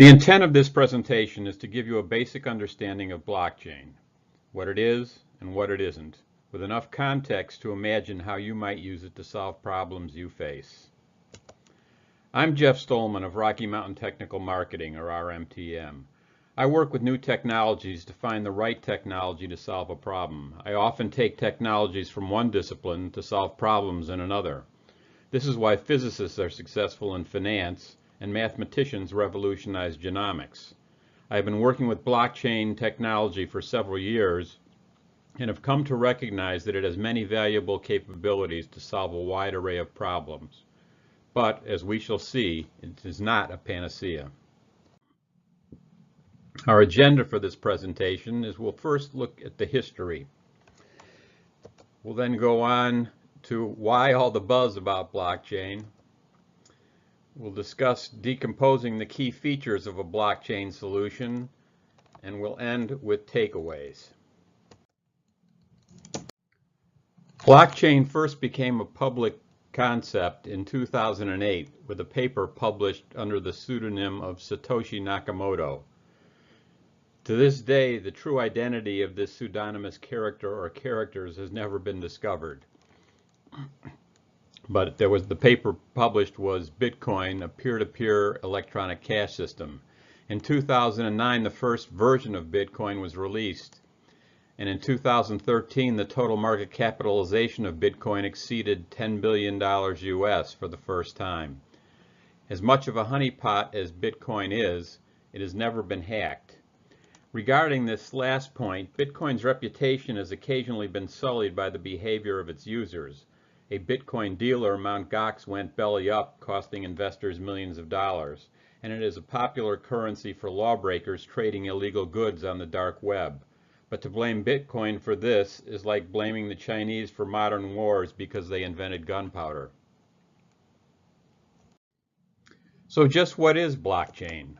The intent of this presentation is to give you a basic understanding of blockchain, what it is and what it isn't, with enough context to imagine how you might use it to solve problems you face. I'm Jeff Stolman of Rocky Mountain Technical Marketing, or RMTM. I work with new technologies to find the right technology to solve a problem. I often take technologies from one discipline to solve problems in another. This is why physicists are successful in finance and mathematicians revolutionize genomics. I have been working with blockchain technology for several years and have come to recognize that it has many valuable capabilities to solve a wide array of problems. But, as we shall see, it is not a panacea. Our agenda for this presentation is we'll first look at the history. We'll then go on to why all the buzz about blockchain. We'll discuss decomposing the key features of a blockchain solution, and we'll end with takeaways. Blockchain first became a public concept in 2008 with a paper published under the pseudonym of Satoshi Nakamoto. To this day, the true identity of this pseudonymous character or characters has never been discovered. But the paper published was Bitcoin, a peer-to-peer electronic cash system. In 2009, the first version of Bitcoin was released. And in 2013, the total market capitalization of Bitcoin exceeded $10 billion US for the first time. As much of a honeypot as Bitcoin is, it has never been hacked. Regarding this last point, Bitcoin's reputation has occasionally been sullied by the behavior of its users. A Bitcoin dealer, Mt. Gox, went belly up, costing investors millions of dollars, and it is a popular currency for lawbreakers trading illegal goods on the dark web. But to blame Bitcoin for this is like blaming the Chinese for modern wars because they invented gunpowder. So just what is blockchain?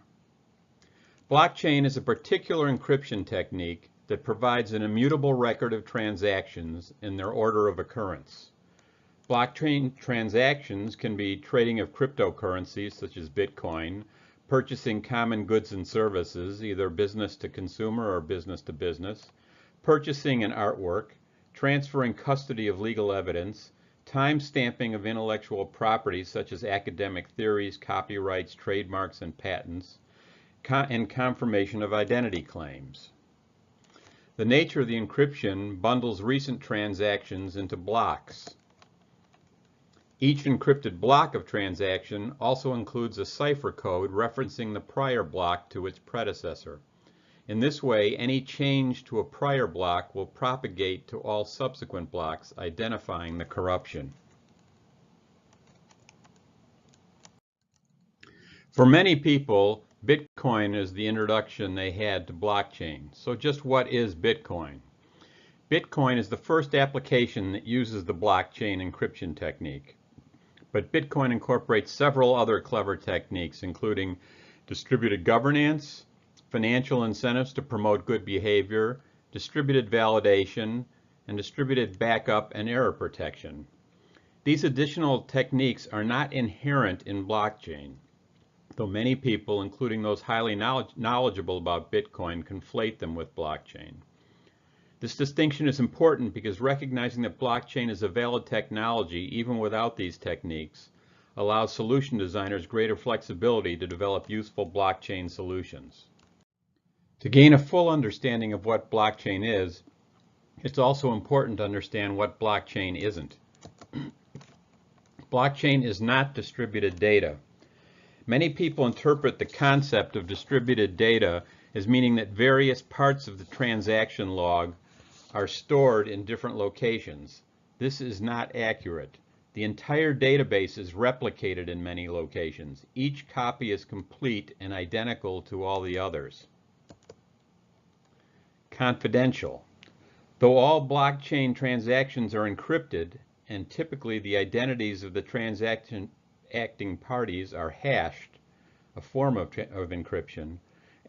Blockchain is a particular encryption technique that provides an immutable record of transactions in their order of occurrence. Blockchain transactions can be trading of cryptocurrencies such as Bitcoin, purchasing common goods and services, either business to consumer or business to business, purchasing an artwork, transferring custody of legal evidence, time-stamping of intellectual property such as academic theories, copyrights, trademarks, and patents, and confirmation of identity claims. The nature of the encryption bundles recent transactions into blocks. Each encrypted block of transaction also includes a cipher code referencing the prior block to its predecessor. In this way, any change to a prior block will propagate to all subsequent blocks, identifying the corruption. For many people, Bitcoin is the introduction they had to blockchain. So just what is Bitcoin? Bitcoin is the first application that uses the blockchain encryption technique. But Bitcoin incorporates several other clever techniques, including distributed governance, financial incentives to promote good behavior, distributed validation, and distributed backup and error protection. These additional techniques are not inherent in blockchain, though many people, including those highly knowledgeable about Bitcoin, conflate them with blockchain. This distinction is important because recognizing that blockchain is a valid technology, even without these techniques, allows solution designers greater flexibility to develop useful blockchain solutions. To gain a full understanding of what blockchain is, it's also important to understand what blockchain isn't. Blockchain is not distributed data. Many people interpret the concept of distributed data as meaning that various parts of the transaction log are stored in different locations. This is not accurate. The entire database is replicated in many locations. Each copy is complete and identical to all the others. Confidential. Though all blockchain transactions are encrypted, and typically the identities of the transaction acting parties are hashed, a form of encryption,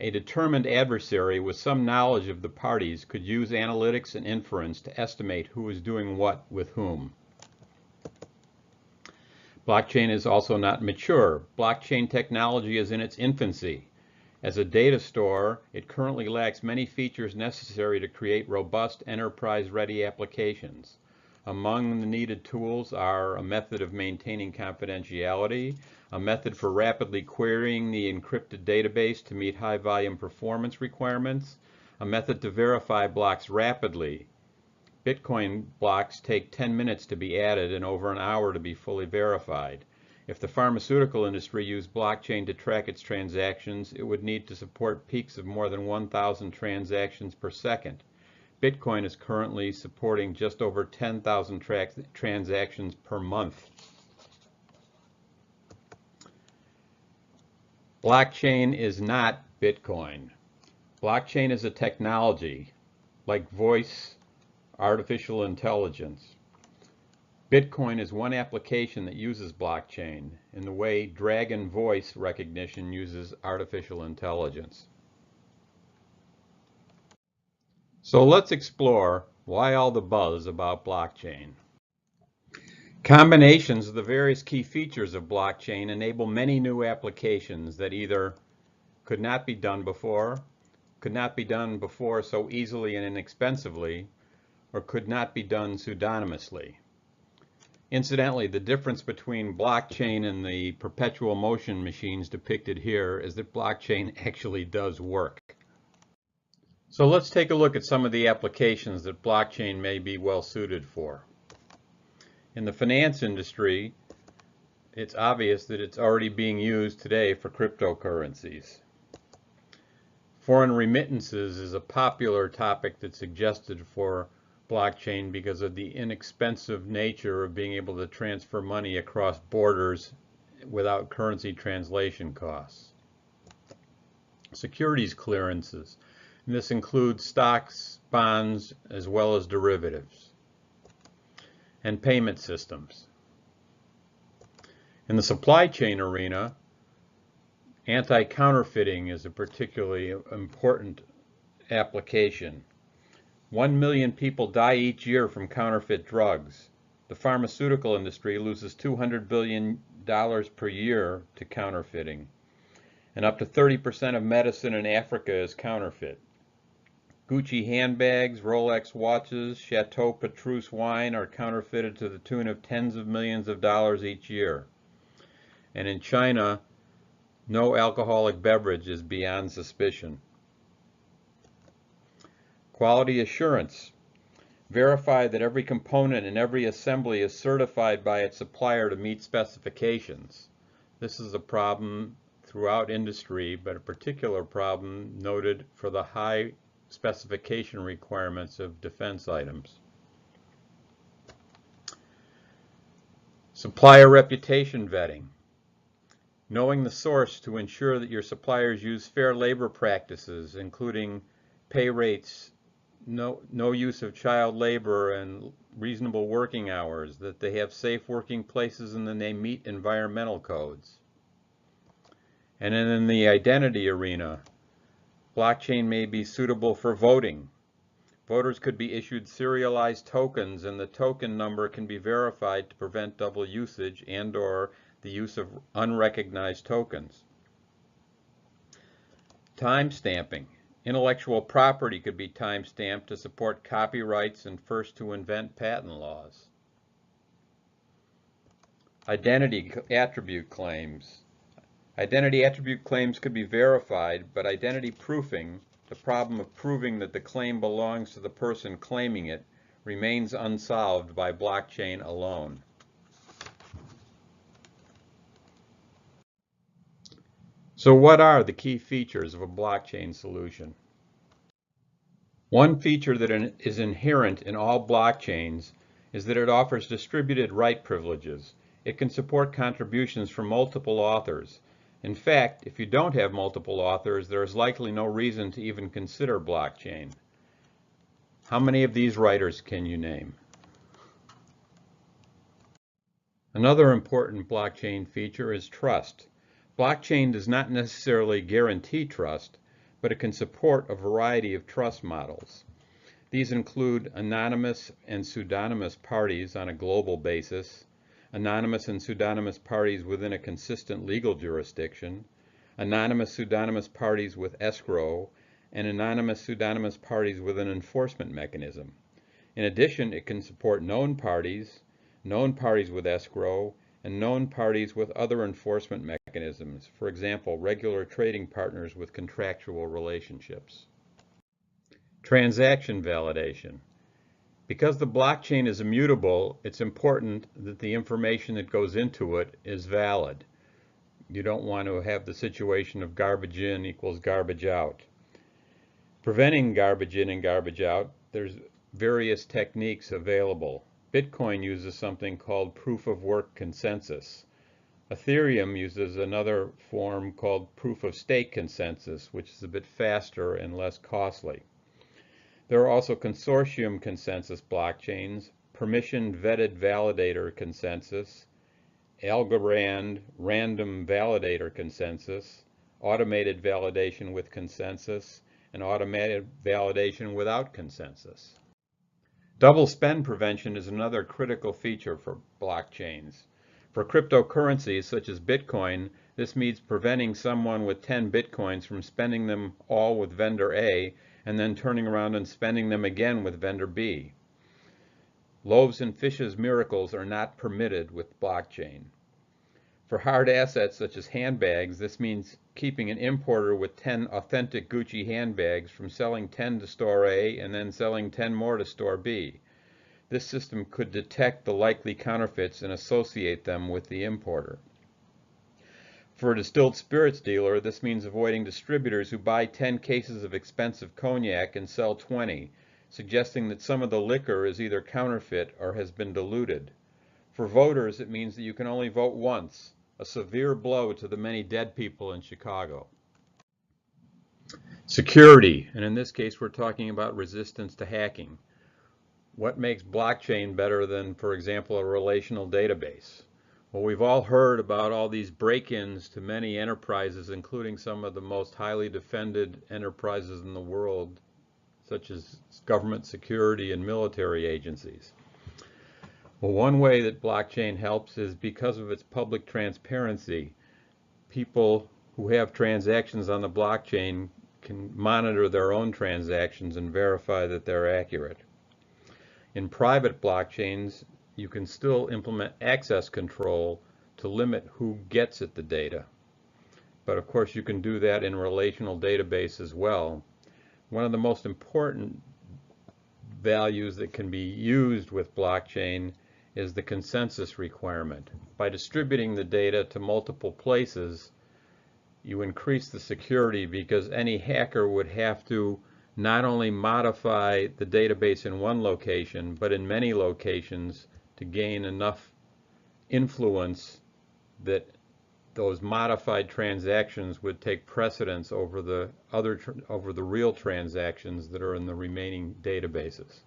a determined adversary with some knowledge of the parties could use analytics and inference to estimate who is doing what with whom. Blockchain is also not mature. Blockchain technology is in its infancy. As a data store, it currently lacks many features necessary to create robust enterprise-ready applications. Among the needed tools are a method of maintaining confidentiality, a method for rapidly querying the encrypted database to meet high-volume performance requirements, a method to verify blocks rapidly. Bitcoin blocks take 10 minutes to be added and over an hour to be fully verified. If the pharmaceutical industry used blockchain to track its transactions, it would need to support peaks of more than 1,000 transactions per second. Bitcoin is currently supporting just over 10,000 transactions per month. Blockchain is not Bitcoin. Blockchain is a technology, like voice, artificial intelligence. Bitcoin is one application that uses blockchain in the way Dragon voice recognition uses artificial intelligence. So let's explore why all the buzz about blockchain. Combinations of the various key features of blockchain enable many new applications that either could not be done before so easily and inexpensively, or could not be done pseudonymously. Incidentally, the difference between blockchain and the perpetual motion machines depicted here is that blockchain actually does work. So let's take a look at some of the applications that blockchain may be well suited for. In the finance industry, it's obvious that it's already being used today for cryptocurrencies. Foreign remittances is a popular topic that's suggested for blockchain because of the inexpensive nature of being able to transfer money across borders without currency translation costs. Securities clearances. And this includes stocks, bonds, as well as derivatives. And payment systems. In the supply chain arena, anti-counterfeiting is a particularly important application. 1 million people die each year from counterfeit drugs. The pharmaceutical industry loses $200 billion per year to counterfeiting. And up to 30% of medicine in Africa is counterfeit. Gucci handbags, Rolex watches, Chateau Petrus wine are counterfeited to the tune of tens of millions of dollars each year. And in China, no alcoholic beverage is beyond suspicion. Quality assurance. Verify that every component and every assembly is certified by its supplier to meet specifications. This is a problem throughout industry, but a particular problem noted for the high specification requirements of defense items. Supplier reputation vetting. Knowing the source to ensure that your suppliers use fair labor practices, including pay rates, no use of child labor, and reasonable working hours, that they have safe working places and then they meet environmental codes. And then in the identity arena, blockchain may be suitable for voting. Voters could be issued serialized tokens, and the token number can be verified to prevent double usage and/or the use of unrecognized tokens. Time-stamping. Intellectual property could be time-stamped to support copyrights and first-to-invent patent laws. Identity attribute claims. Identity attribute claims could be verified, but identity proofing, the problem of proving that the claim belongs to the person claiming it, remains unsolved by blockchain alone. So what are the key features of a blockchain solution? One feature that is inherent in all blockchains is that it offers distributed right privileges. It can support contributions from multiple authors. In fact, if you don't have multiple authors, there is likely no reason to even consider blockchain. How many of these writers can you name? Another important blockchain feature is trust. Blockchain does not necessarily guarantee trust, but it can support a variety of trust models. These include anonymous and pseudonymous parties on a global basis, anonymous and pseudonymous parties within a consistent legal jurisdiction, anonymous pseudonymous parties with escrow, and anonymous pseudonymous parties with an enforcement mechanism. In addition, it can support known parties with escrow, and known parties with other enforcement mechanisms, for example, regular trading partners with contractual relationships. Transaction validation. Because the blockchain is immutable, it's important that the information that goes into it is valid. You don't want to have the situation of garbage in equals garbage out. Preventing garbage in and garbage out, there's various techniques available. Bitcoin uses something called proof of work consensus. Ethereum uses another form called proof of stake consensus, which is a bit faster and less costly. There are also consortium consensus blockchains, permission vetted validator consensus, Algorand random validator consensus, automated validation with consensus, and automated validation without consensus. Double spend prevention is another critical feature for blockchains. For cryptocurrencies such as Bitcoin, this means preventing someone with 10 Bitcoins from spending them all with vendor A and then turning around and spending them again with vendor B. Loaves and fishes miracles are not permitted with blockchain. For hard assets such as handbags, this means keeping an importer with 10 authentic Gucci handbags from selling 10 to store A and then selling 10 more to store B. This system could detect the likely counterfeits and associate them with the importer. For a distilled spirits dealer, this means avoiding distributors who buy 10 cases of expensive cognac and sell 20, suggesting that some of the liquor is either counterfeit or has been diluted. For voters, it means that you can only vote once, a severe blow to the many dead people in Chicago. Security, and in this case we're talking about resistance to hacking. What makes blockchain better than, for example, a relational database? Well, we've all heard about all these break-ins to many enterprises, including some of the most highly defended enterprises in the world, such as government security and military agencies. Well, one way that blockchain helps is because of its public transparency. People who have transactions on the blockchain can monitor their own transactions and verify that they're accurate. In private blockchains, you can still implement access control to limit who gets at the data. But of course you can do that in relational database as well. One of the most important values that can be used with blockchain is the consensus requirement. By distributing the data to multiple places, you increase the security because any hacker would have to not only modify the database in one location, but in many locations to gain enough influence that those modified transactions would take precedence over the real transactions that are in the remaining databases.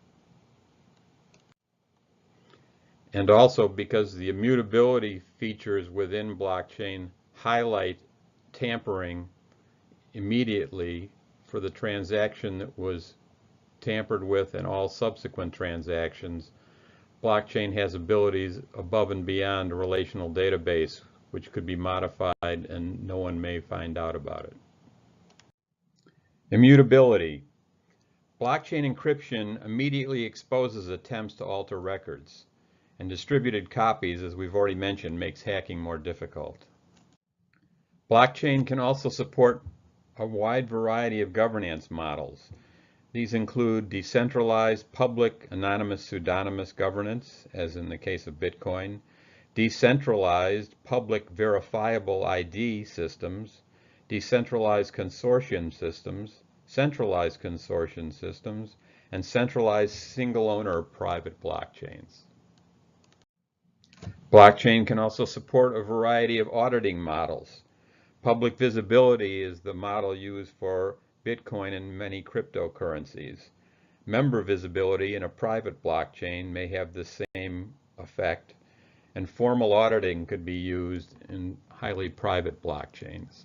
And also because the immutability features within blockchain highlight tampering immediately for the transaction that was tampered with and all subsequent transactions, blockchain has abilities above and beyond a relational database which could be modified and no one may find out about it. Immutability. Blockchain encryption immediately exposes attempts to alter records, and distributed copies, as we've already mentioned, makes hacking more difficult. Blockchain can also support a wide variety of governance models. These include decentralized public anonymous pseudonymous governance, as in the case of Bitcoin, decentralized public verifiable ID systems, decentralized consortium systems, centralized consortium systems, and centralized single-owner private blockchains. Blockchain can also support a variety of auditing models. Public visibility is the model used for Bitcoin and many cryptocurrencies. Member visibility in a private blockchain may have the same effect, and formal auditing could be used in highly private blockchains.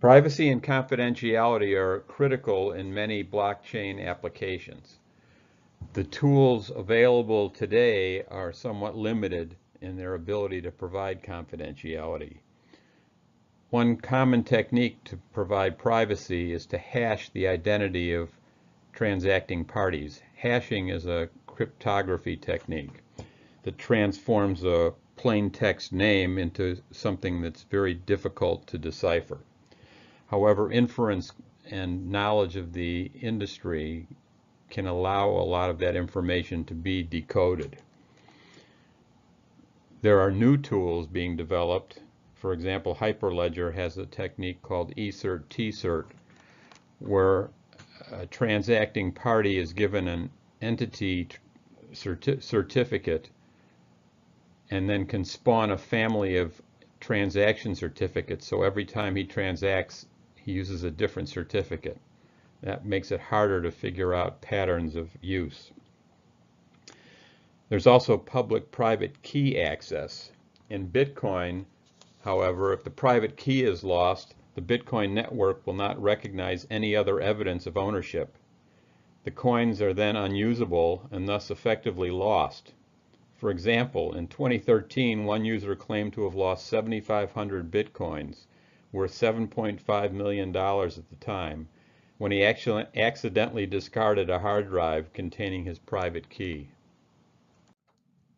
Privacy and confidentiality are critical in many blockchain applications. The tools available today are somewhat limited in their ability to provide confidentiality. One common technique to provide privacy is to hash the identity of transacting parties. Hashing is a cryptography technique that transforms a plain text name into something that's very difficult to decipher. However, inference and knowledge of the industry can allow a lot of that information to be decoded. There are new tools being developed. For example, Hyperledger has a technique called eCert-tCert, where a transacting party is given an entity certificate and then can spawn a family of transaction certificates. So every time he transacts, he uses a different certificate. That makes it harder to figure out patterns of use. There's also public-private key access. In Bitcoin, however, if the private key is lost, the Bitcoin network will not recognize any other evidence of ownership. The coins are then unusable and thus effectively lost. For example, in 2013, one user claimed to have lost 7,500 Bitcoins, worth $7.5 million at the time, when he actually accidentally discarded a hard drive containing his private key.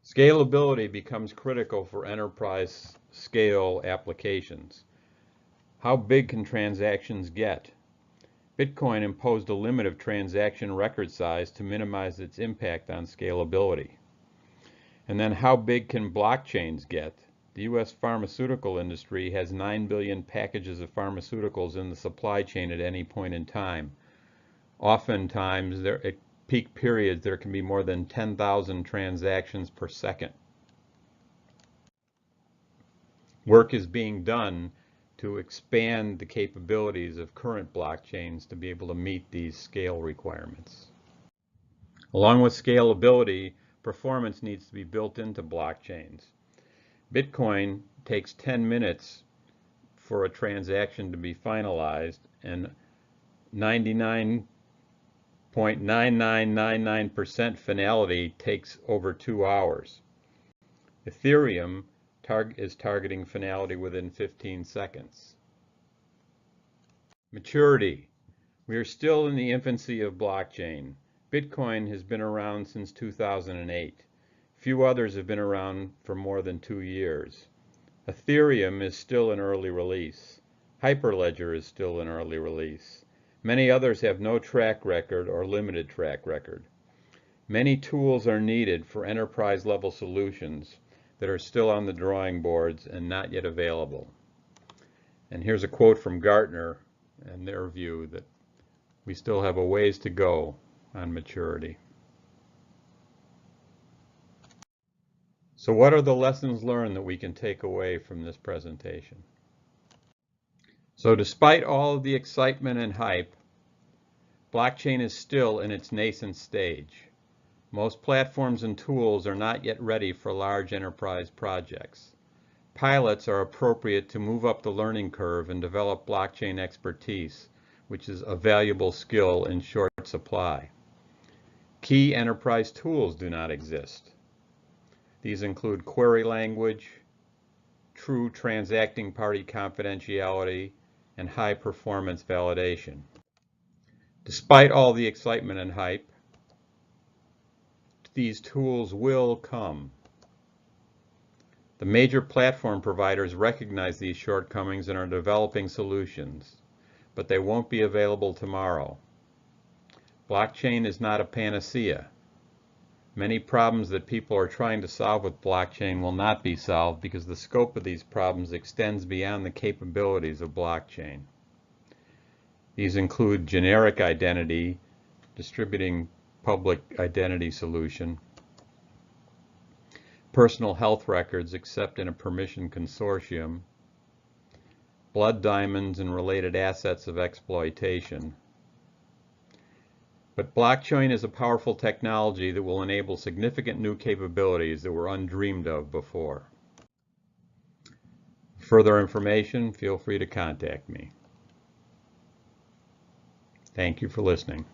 Scalability becomes critical for enterprise scale applications. How big can transactions get? Bitcoin imposed a limit of transaction record size to minimize its impact on scalability. And then how big can blockchains get? The U.S. pharmaceutical industry has 9 billion packages of pharmaceuticals in the supply chain at any point in time. Oftentimes, at peak periods, there can be more than 10,000 transactions per second. Work is being done to expand the capabilities of current blockchains to be able to meet these scale requirements. Along with scalability, performance needs to be built into blockchains. Bitcoin takes 10 minutes for a transaction to be finalized, and 99.9999% finality takes over 2 hours. Ethereum is targeting finality within 15 seconds. Maturity. We are still in the infancy of blockchain. Bitcoin has been around since 2008. Few others have been around for more than 2 years. Ethereum is still in early release. Hyperledger is still in early release. Many others have no track record or limited track record. Many tools are needed for enterprise-level solutions that are still on the drawing boards and not yet available. And here's a quote from Gartner and their view that we still have a ways to go on maturity. So what are the lessons learned that we can take away from this presentation? So despite all of the excitement and hype, blockchain is still in its nascent stage. Most platforms and tools are not yet ready for large enterprise projects. Pilots are appropriate to move up the learning curve and develop blockchain expertise, which is a valuable skill in short supply. Key enterprise tools do not exist. These include query language, true transacting party confidentiality, and high performance validation. Despite all the excitement and hype, these tools will come. The major platform providers recognize these shortcomings and are developing solutions, but they won't be available tomorrow. Blockchain is not a panacea. Many problems that people are trying to solve with blockchain will not be solved because the scope of these problems extends beyond the capabilities of blockchain. These include generic identity, distributing public identity solution, personal health records except in a permission consortium, blood diamonds and related assets of exploitation. But blockchain is a powerful technology that will enable significant new capabilities that were undreamed of before. For further information, feel free to contact me. Thank you for listening.